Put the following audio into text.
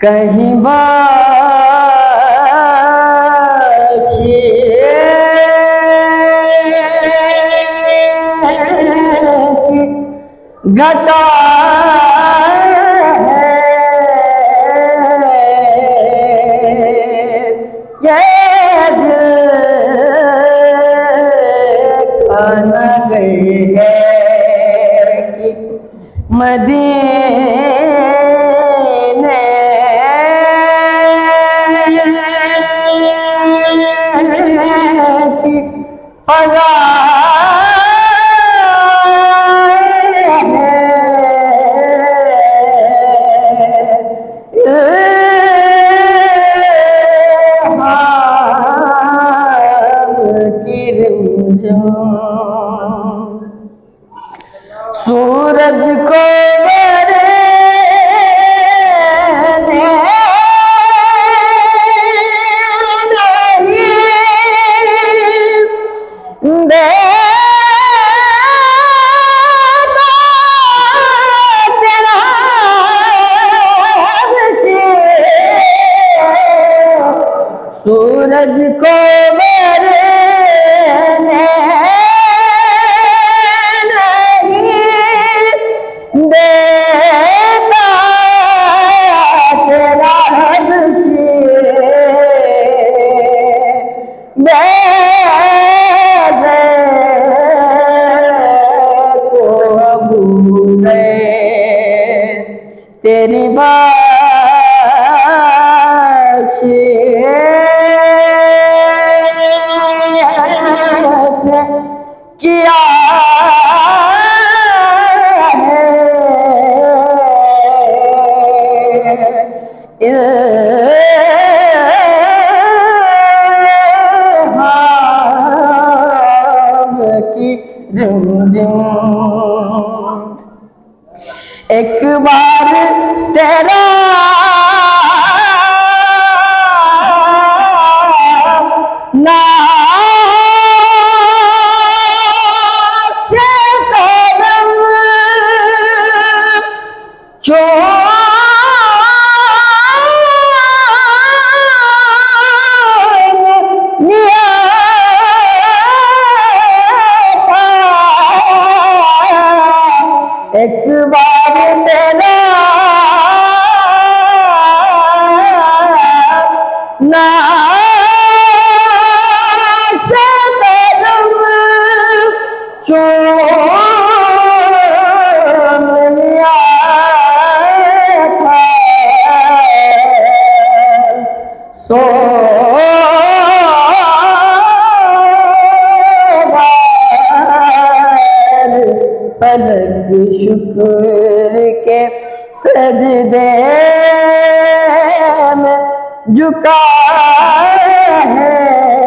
कहीं बाछी घटा है ये दिल खाना गई है कि मदीने की फजा सूरज को सूरज को मेरे नहीं देता तेरा को अबू से तेरी बात किया है इल्हाम की रिमझिम एक बार तेरा एक बार तेरा नाश कदम चूम लिया था सो पलक शुक्र के सजदे में झुका है।